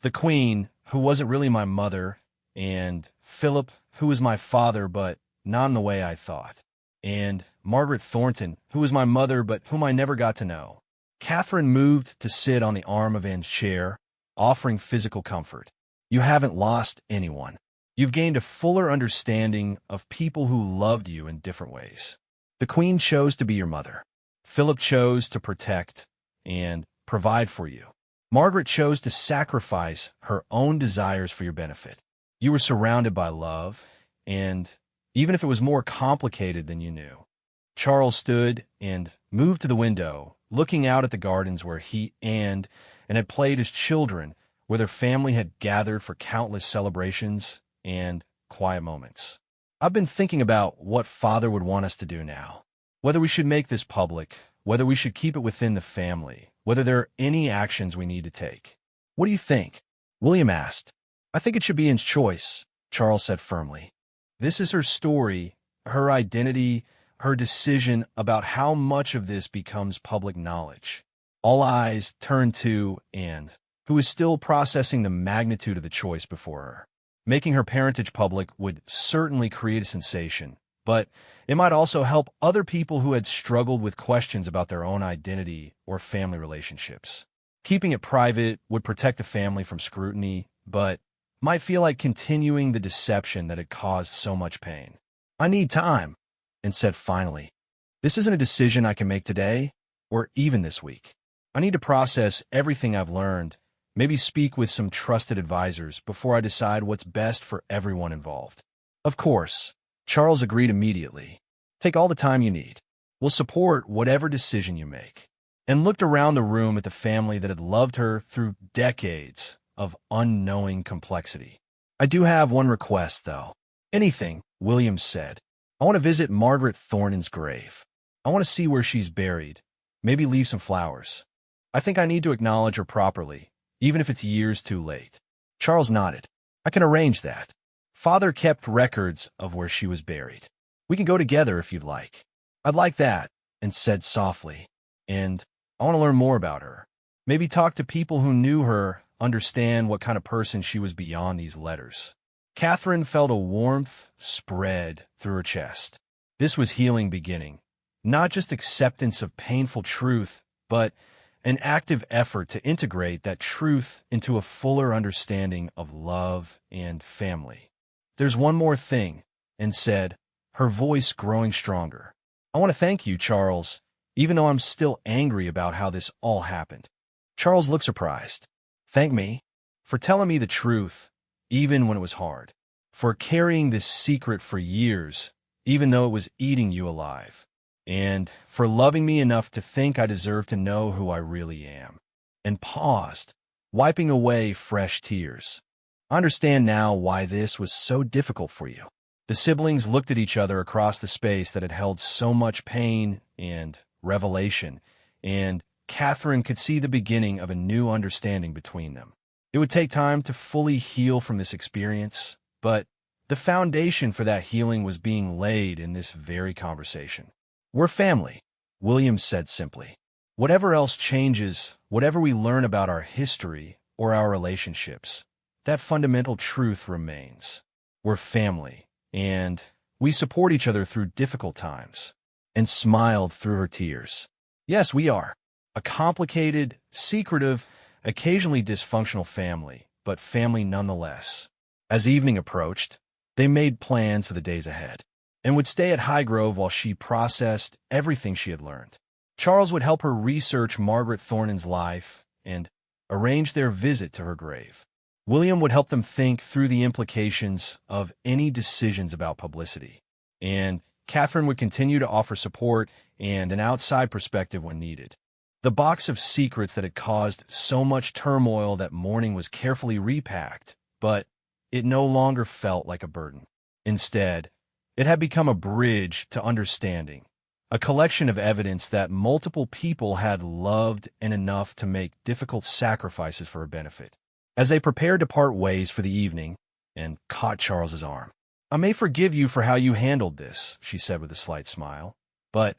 The Queen, who wasn't really my mother, and Philip, who was my father, but not in the way I thought, and Margaret Thornton, who was my mother, but whom I never got to know. Catherine moved to sit on the arm of Anne's chair, offering physical comfort. You haven't lost anyone. You've gained a fuller understanding of people who loved you in different ways. The Queen chose to be your mother. Philip chose to protect and provide for you. Margaret chose to sacrifice her own desires for your benefit. You were surrounded by love, and even if it was more complicated than you knew. Charles stood and moved to the window, looking out at the gardens where he and had played as children, where their family had gathered for countless celebrations and quiet moments. I've been thinking about what Father would want us to do now. Whether we should make this public, whether we should keep it within the family, whether there are any actions we need to take. What do you think? William asked. I think it should be Anne's choice, Charles said firmly. This is her story, her identity, her decision about how much of this becomes public knowledge. All eyes turned to Anne, who is still processing the magnitude of the choice before her. Making her parentage public would certainly create a sensation, but it might also help other people who had struggled with questions about their own identity or family relationships. Keeping it private would protect the family from scrutiny, but might feel like continuing the deception that had caused so much pain. I need time, and said finally, this isn't a decision I can make today or even this week. I need to process everything I've learned, maybe speak with some trusted advisors before I decide what's best for everyone involved. Of course, Charles agreed immediately. Take all the time you need. We'll support whatever decision you make. And looked around the room at the family that had loved her through decades of unknowing complexity. I do have one request, though. Anything, Williams said. I want to visit Margaret Thornton's grave. I want to see where she's buried. Maybe leave some flowers. I think I need to acknowledge her properly, even if it's years too late. Charles nodded. I can arrange that. Father kept records of where she was buried. We can go together if you'd like. I'd like that, and said softly. And I want to learn more about her. Maybe talk to people who knew her, understand what kind of person she was beyond these letters. Catherine felt a warmth spread through her chest. This was healing beginning. Not just acceptance of painful truth, but an active effort to integrate that truth into a fuller understanding of love and family. There's one more thing, and said, her voice growing stronger. I want to thank you, Charles, even though I'm still angry about how this all happened. Charles looked surprised. Thank me? For telling me the truth, even when it was hard. For carrying this secret for years, even though it was eating you alive. And for loving me enough to think I deserve to know who I really am. And paused, wiping away fresh tears. I understand now why this was so difficult for you. The siblings looked at each other across the space that had held so much pain and revelation, and Catherine could see the beginning of a new understanding between them. It would take time to fully heal from this experience, but the foundation for that healing was being laid in this very conversation. We're family, Williams said simply. Whatever else changes, whatever we learn about our history or our relationships, that fundamental truth remains. We're family, and we support each other through difficult times. And smiled through her tears. Yes, we are. A complicated, secretive, occasionally dysfunctional family, but family nonetheless. As evening approached, they made plans for the days ahead, and would stay at Highgrove while she processed everything she had learned. Charles would help her research Margaret Thornton's life and arrange their visit to her grave. William would help them think through the implications of any decisions about publicity. And Catherine would continue to offer support and an outside perspective when needed. The box of secrets that had caused so much turmoil that morning was carefully repacked, but it no longer felt like a burden. Instead, it had become a bridge to understanding, a collection of evidence that multiple people had loved and enough to make difficult sacrifices for her benefit. As they prepared to part ways for the evening, and caught Charles's arm. I may forgive you for how you handled this, she said with a slight smile, but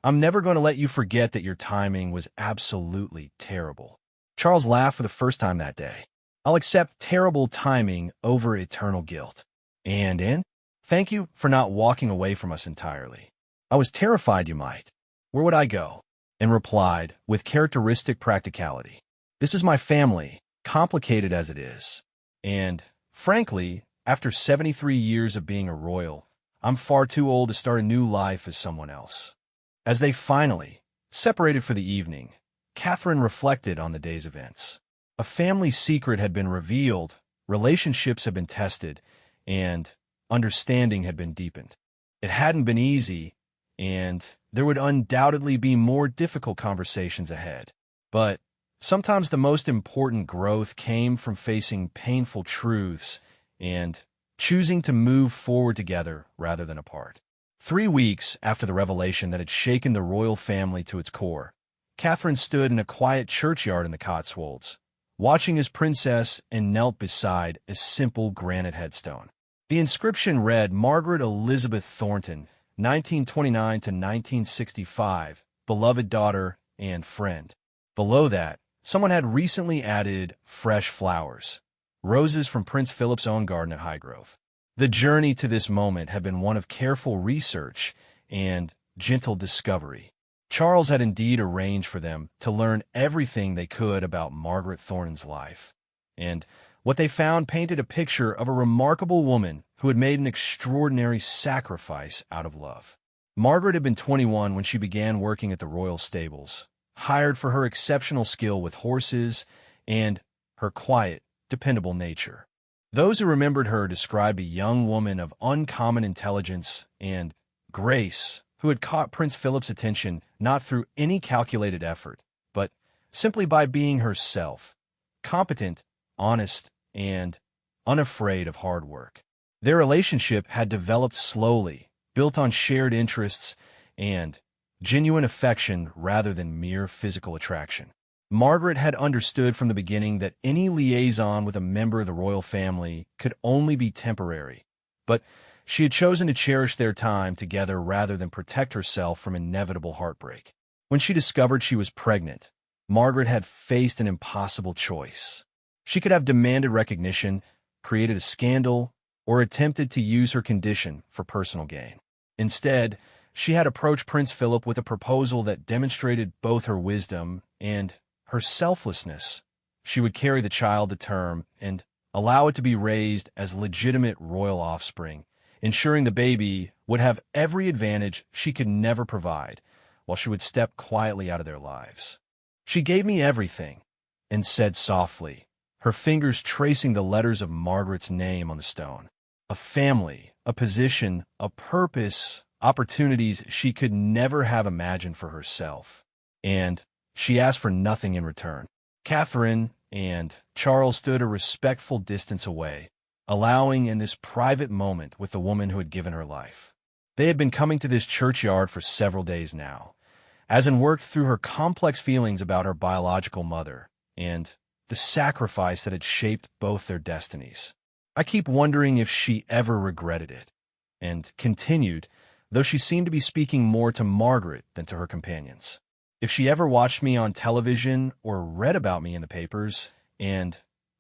I'm never going to let you forget that your timing was absolutely terrible. Charles laughed for the first time that day. I'll accept terrible timing over eternal guilt. And thank you for not walking away from us entirely. I was terrified you might. Where would I go? And replied with characteristic practicality. This is my family, complicated as it is. And, frankly, after 73 years of being a royal, I'm far too old to start a new life as someone else. As they finally separated for the evening, Catherine reflected on the day's events. A family secret had been revealed, relationships had been tested, and understanding had been deepened. It hadn't been easy, and there would undoubtedly be more difficult conversations ahead. But sometimes the most important growth came from facing painful truths and choosing to move forward together rather than apart. 3 weeks after the revelation that had shaken the royal family to its core, Catherine stood in a quiet churchyard in the Cotswolds, watching as princess and knelt beside a simple granite headstone. The inscription read, Margaret Elizabeth Thornton, 1929 to 1965, beloved daughter and friend. Below that, someone had recently added fresh flowers. Roses from Prince Philip's own garden at Highgrove. The journey to this moment had been one of careful research and gentle discovery. Charles had indeed arranged for them to learn everything they could about Margaret Thornton's life, and what they found painted a picture of a remarkable woman who had made an extraordinary sacrifice out of love. Margaret had been 21 when she began working at the royal stables, hired for her exceptional skill with horses and her quiet, dependable nature. Those who remembered her described a young woman of uncommon intelligence and grace who had caught Prince Philip's attention not through any calculated effort, but simply by being herself, competent, honest, and unafraid of hard work. Their relationship had developed slowly, built on shared interests and genuine affection rather than mere physical attraction. Margaret had understood from the beginning that any liaison with a member of the royal family could only be temporary, but she had chosen to cherish their time together rather than protect herself from inevitable heartbreak. When she discovered she was pregnant, Margaret had faced an impossible choice. She could have demanded recognition, created a scandal, or attempted to use her condition for personal gain. Instead, she had approached Prince Philip with a proposal that demonstrated both her wisdom and her selflessness. She would carry the child to term and allow it to be raised as legitimate royal offspring, ensuring the baby would have every advantage she could never provide, while she would step quietly out of their lives. She gave me everything, and said softly, her fingers tracing the letters of Margaret's name on the stone. A family, a position, a purpose, opportunities she could never have imagined for herself. And she asked for nothing in return. Catherine and Charles stood a respectful distance away, allowing in this private moment with the woman who had given her life. They had been coming to this churchyard for several days now, Asin worked through her complex feelings about her biological mother and the sacrifice that had shaped both their destinies. I keep wondering if she ever regretted it, and continued, though she seemed to be speaking more to Margaret than to her companions. If she ever watched me on television or read about me in the papers, and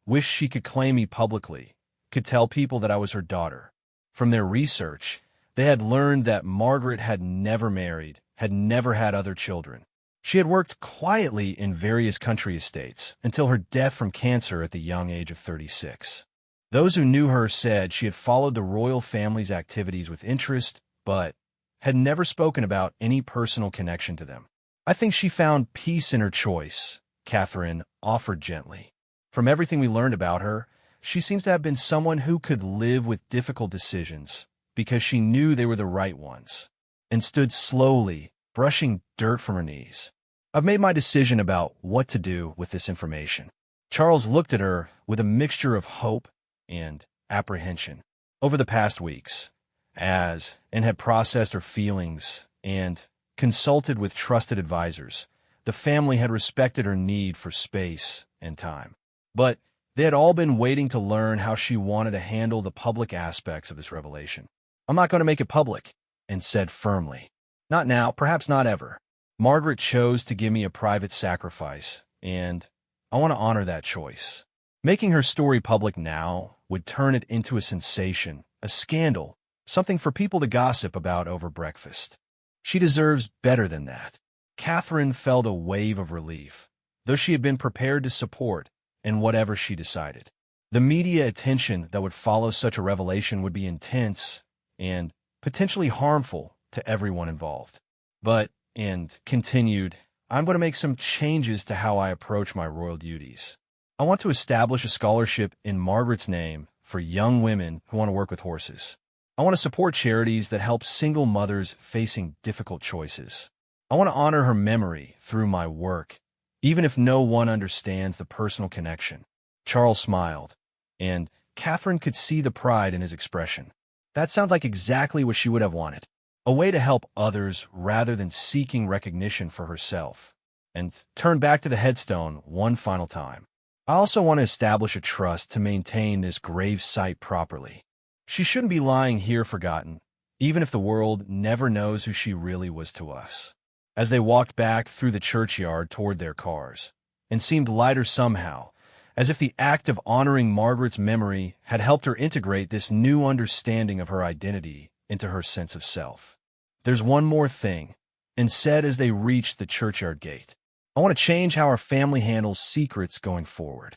wished she could claim me publicly, could tell people that I was her daughter. From their research, they had learned that Margaret had never married, had never had other children. She had worked quietly in various country estates until her death from cancer at the young age of 36. Those who knew her said she had followed the royal family's activities with interest, but had never spoken about any personal connection to them. I think she found peace in her choice, Catherine offered gently. From everything we learned about her, she seems to have been someone who could live with difficult decisions because she knew they were the right ones, and stood slowly, brushing dirt from her knees. I've made my decision about what to do with this information. Charles looked at her with a mixture of hope and apprehension. Over the past weeks, and had processed her feelings and consulted with trusted advisors, the family had respected her need for space and time. But they had all been waiting to learn how she wanted to handle the public aspects of this revelation. I'm not going to make it public, and said firmly. Not now, perhaps not ever. Margaret chose to give me a private sacrifice, and I want to honor that choice. Making her story public now would turn it into a sensation, a scandal, something for people to gossip about over breakfast. She deserves better than that. Catherine felt a wave of relief, though she had been prepared to support in whatever she decided. The media attention that would follow such a revelation would be intense and potentially harmful to everyone involved. But, and continued, I'm going to make some changes to how I approach my royal duties. I want to establish a scholarship in Margaret's name for young women who want to work with horses. I want to support charities that help single mothers facing difficult choices. I want to honor her memory through my work, even if no one understands the personal connection. Charles smiled, and Catherine could see the pride in his expression. That sounds like exactly what she would have wanted. A way to help others rather than seeking recognition for herself. And turned back to the headstone one final time. I also want to establish a trust to maintain this grave site properly. She shouldn't be lying here forgotten, even if the world never knows who she really was to us. As they walked back through the churchyard toward their cars, and seemed lighter somehow, as if the act of honoring Margaret's memory had helped her integrate this new understanding of her identity into her sense of self. "There's one more thing," and said as they reached the churchyard gate. "I want to change how our family handles secrets going forward."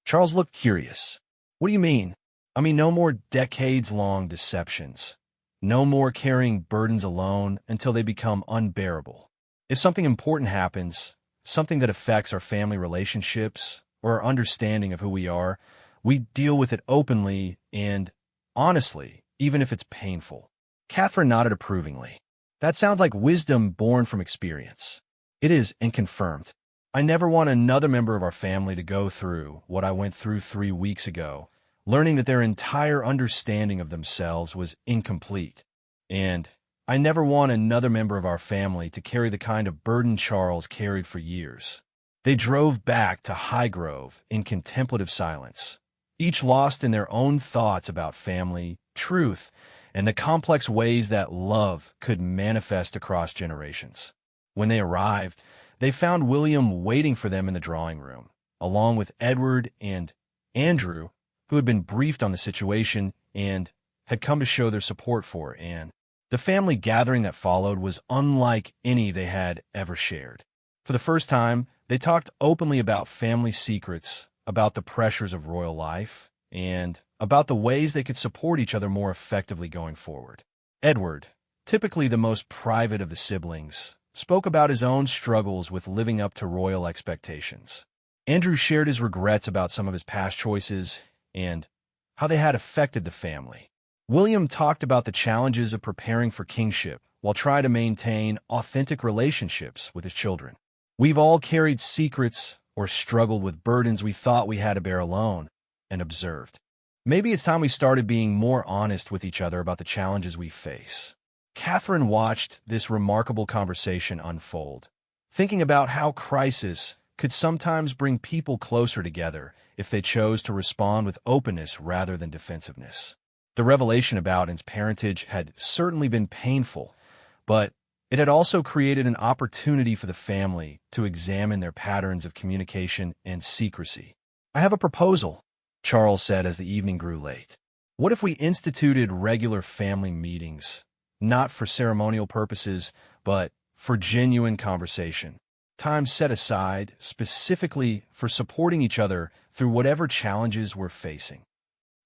Charles looked curious. "What do you mean?" "I mean, no more decades-long deceptions. No more carrying burdens alone until they become unbearable. If something important happens, something that affects our family relationships or our understanding of who we are, we deal with it openly and honestly, even if it's painful." Catherine nodded approvingly. "That sounds like wisdom born from experience." "It is, and confirmed. I never want another member of our family to go through what I went through 3 weeks ago, learning that their entire understanding of themselves was incomplete. And I never want another member of our family to carry the kind of burden Charles carried for years." They drove back to Highgrove in contemplative silence, each lost in their own thoughts about family, truth, and the complex ways that love could manifest across generations. When they arrived, they found William waiting for them in the drawing room, along with Edward and Andrew, who had been briefed on the situation and had come to show their support for Anne. The family gathering that followed was unlike any they had ever shared. For the first time, they talked openly about family secrets, about the pressures of royal life, and about the ways they could support each other more effectively going forward. Edward, typically the most private of the siblings, spoke about his own struggles with living up to royal expectations. Andrew shared his regrets about some of his past choices and how they had affected the family. William talked about the challenges of preparing for kingship while trying to maintain authentic relationships with his children. "We've all carried secrets or struggled with burdens we thought we had to bear alone," and observed. "Maybe it's time we started being more honest with each other about the challenges we face." Catherine watched this remarkable conversation unfold, thinking about how crisis could sometimes bring people closer together if they chose to respond with openness rather than defensiveness. The revelation about Anne's parentage had certainly been painful, but it had also created an opportunity for the family to examine their patterns of communication and secrecy. "I have a proposal," Charles said as the evening grew late. "What if we instituted regular family meetings, not for ceremonial purposes, but for genuine conversation? Time set aside specifically for supporting each other through whatever challenges we're facing."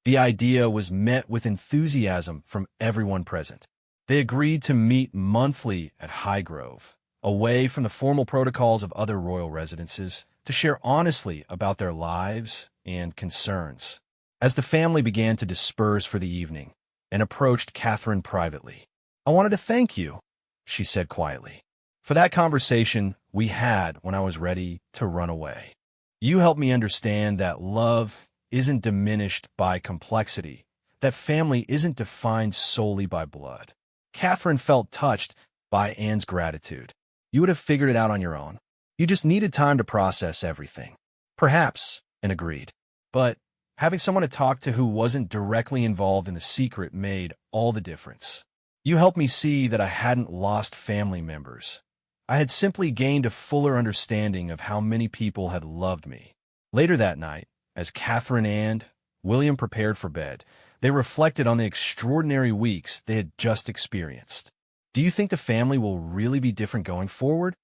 The idea was met with enthusiasm from everyone present. They agreed to meet monthly at Highgrove, away from the formal protocols of other royal residences, to share honestly about their lives and concerns. As the family began to disperse for the evening, and approached Catherine privately, "I wanted to thank you," she said quietly, "for that conversation we had when I was ready to run away. You helped me understand that love isn't diminished by complexity, that family isn't defined solely by blood." Catherine felt touched by Anne's gratitude. "You would have figured it out on your own. You just needed time to process everything." "Perhaps," Anne agreed. "But having someone to talk to who wasn't directly involved in the secret made all the difference. You helped me see that I hadn't lost family members. I had simply gained a fuller understanding of how many people had loved me." Later that night, as Catherine and William prepared for bed, they reflected on the extraordinary weeks they had just experienced. "Do you think the family will really be different going forward?"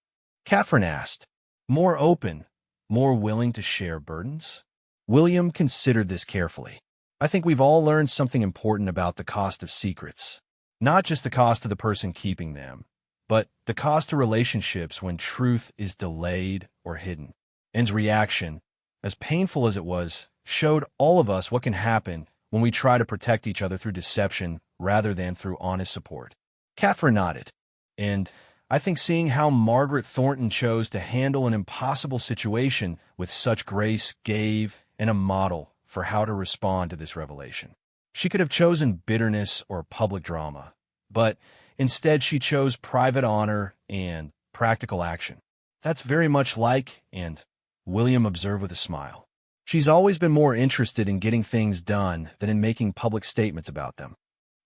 Catherine asked. "More open, more willing to share burdens?" William considered this carefully. "I think we've all learned something important about the cost of secrets. Not just the cost to the person keeping them, but the cost to relationships when truth is delayed or hidden." Anne's reaction, as painful as it was, showed all of us what can happen when we try to protect each other through deception rather than through honest support. Catherine nodded, and I think seeing how Margaret Thornton chose to handle an impossible situation with such grace gave Anne a model for how to respond to this revelation. She could have chosen bitterness or public drama, but instead she chose private honor and practical action. "That's very much like Anne," William observed with a smile. "She's always been more interested in getting things done than in making public statements about them."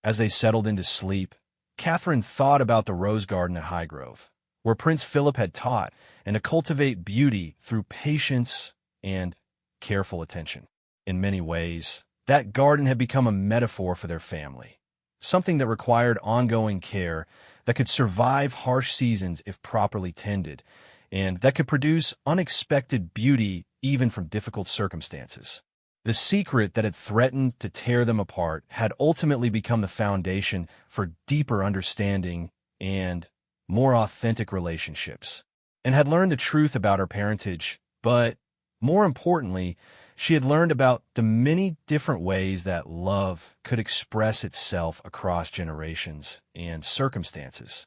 As they settled into sleep, Catherine thought about the rose garden at Highgrove, where Prince Philip had taught, and to cultivate beauty through patience and careful attention. In many ways, that garden had become a metaphor for their family, something that required ongoing care, that could survive harsh seasons if properly tended, and that could produce unexpected beauty even from difficult circumstances. The secret that had threatened to tear them apart had ultimately become the foundation for deeper understanding and more authentic relationships, and had learned the truth about her parentage, but more importantly, she had learned about the many different ways that love could express itself across generations and circumstances.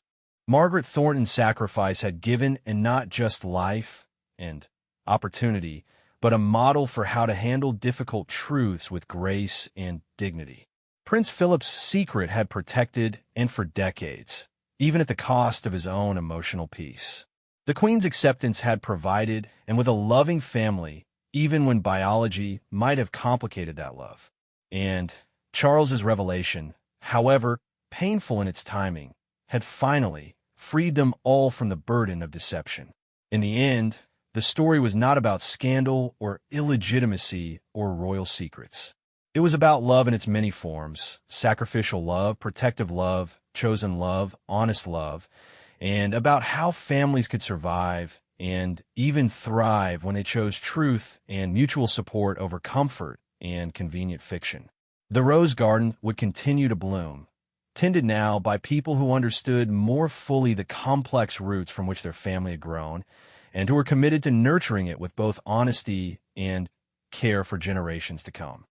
Margaret Thornton's sacrifice had given and not just life and opportunity, but a model for how to handle difficult truths with grace and dignity. Prince Philip's secret had protected and for decades, even at the cost of his own emotional peace. The Queen's acceptance had provided, and with a loving family, even when biology might have complicated that love. And Charles's revelation, however painful in its timing, had finally freed them all from the burden of deception. In the end, the story was not about scandal or illegitimacy or royal secrets. It was about love in its many forms: sacrificial love, protective love, chosen love, honest love, and about how families could survive and even thrive when they chose truth and mutual support over comfort and convenient fiction. The rose garden would continue to bloom, tended now by people who understood more fully the complex roots from which their family had grown, and who were committed to nurturing it with both honesty and care for generations to come.